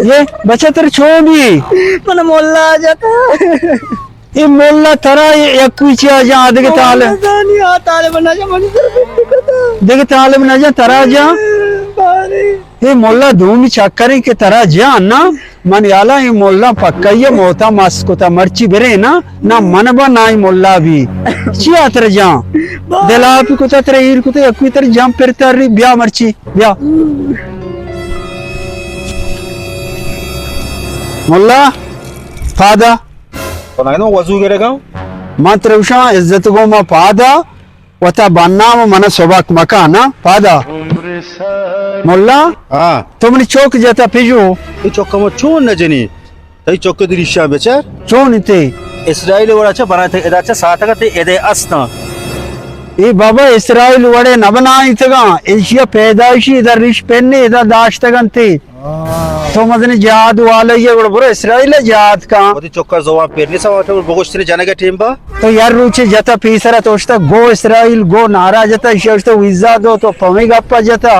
ये बच्चा तेरे छोड़ी मन मोल्ला आ जाता ये मोल्ला तरा एक कुछ आ जा देख ताले नहीं आ ताले बना जा मनी देख ताले बना जा तरा जा ये मोल्ला धूम चक्करी के तरह जा ना मन याला ये मोल्ला पक्का ये मोता मास को ता मर्ची बेरे ना मन बना ये मोल्ला भी चिया तेरे जा दिलापी को तेरे ईर को ते कोई तेरे जाम फिर तेरी ब्याह मर्ची ब्याह मोल्ला फादा पनागनो वजू करेगा मात्र उषा इज्जत गो मा पादा वता बन्नाम मन सोबाक मकाना पादा मोल्ला हाँ तुमने चौक जाता पिजो ये चौका में चोन न जनी ये चौके दिरिशा बेचार चोन ते इस्राइल वड़ा अच्छा बना थे इधर अच्छा साथ का थे इधर अस्ता ये बाबा इस्राइल वड़े न बनाई तगा एशिया पैदाइशी इधर रिश पेन्ने इधर दाश तगन थे तो मदने जाद वाले ये बड़ो इस्राइल जाद का वो चौका जवाब पेरने सा वाटर बगोश तेरे जाने का टीम बा तो यार रुचे जाता पीसरा तो उसता गो इस्राइल गो नारा जाता इसे तो विज़ा दो तो पमे गप्पा जाता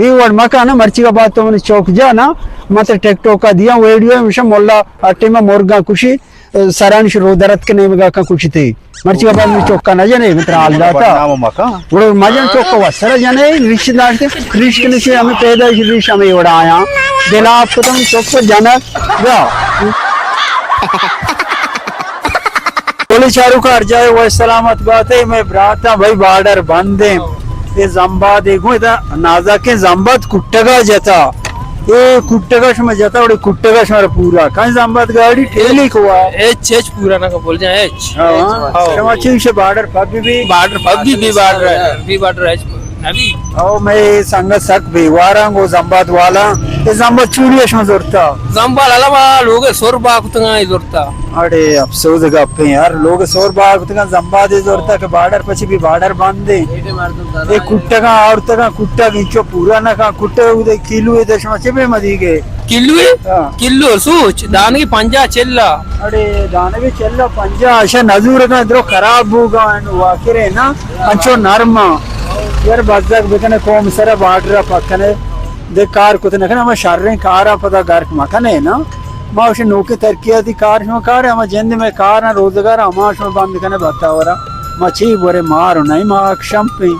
ये वर्ड मकान मर्ची का बात तो मैंने चौक जा ना मत टेक्टोक का दिया वीडियो में मोल्ला अट्टे में मोरगा खुशी सरांश रोदरत के नेम का कुछ थी मर्ची का बाद में चौका न जाने मित्र आल जाता वो मजन चौका वसरा जाने रिश्तेदार थे रिश्ते से हमें पैदा रिश्ते हमें उड़ाया दिला आपको तुम चौक जाना बोले चारू का जाए वो सलामत बात है मैं भ्राता भाई बॉर्डर बंद है ये जम्बा देखो इधर नाजा के जम्बात कुट्टगा जाता ये कुट्टगा में जाता और कुट्टगा में पूरा कहीं जम्बात गाड़ी ठेली को एच पूरा ना का बोल जाए एच समाची से बॉर्डर पब भी बॉर्डर एच अभी ओ मैं संग सक बेवारा गो जम्बात वाला ये जम्बात चूड़िया में जोरता जम्बाल अलावा लोग सोर बाकुतंगा जोरता अरे अफसोस गप्पे यार लोग सोर बाकुतंगा जम्बात जोरता के बॉर्डर पछी भी बॉर्डर बांध दे ये कुट्टगा और तगा कुट्टा गिंचो पूरा ना का कुट्टे उदे किलो है दशमा चेबे मदी के किल्लू सूच दान की पंजा चेल्ला अरे दाने भी चेल्ला पंजा अच्छा नजूर का इधर खराब होगा वाकिरे ना अंचो नर्म यार बाजार बेकने कोम सरा बॉर्डर पక్కనే दे कार कुतने कने हम शर्रे कार पता घर मकने ना माउश नोके तरकिया दी कार में कार हम जंद में कार ना रोजगार हमाश में बंद कने बतावरा मची बोरे मारो नहीं मा अक्षम पे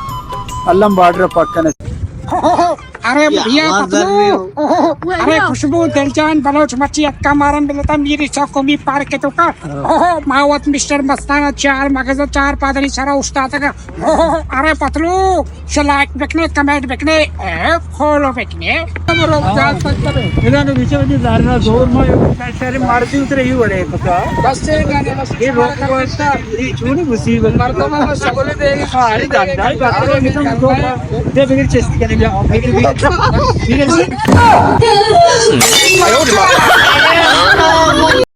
अल्लम बॉर्डर पక్కనే अरे भैया अरे खुशबू दिलजान बलोच मच्छी अक्का मारन बिलता मेरी चौको मी पार के तो का मावत मिस्टर मस्ताना चार मगज चार पादरी सारा उस्ताद का अरे Patlu like bakanae comment bakanae follow bakanae हमरो जा सकता है इन्होंने बीच में धारणा जोर में सारे मारती उतरे ही बड़े पता बस से ये रोक व्यवस्था ये छोड़ी मुसीबत मरता में सगोले दे खाली दादा बात में दे बिगड़ चेस्ट के लिए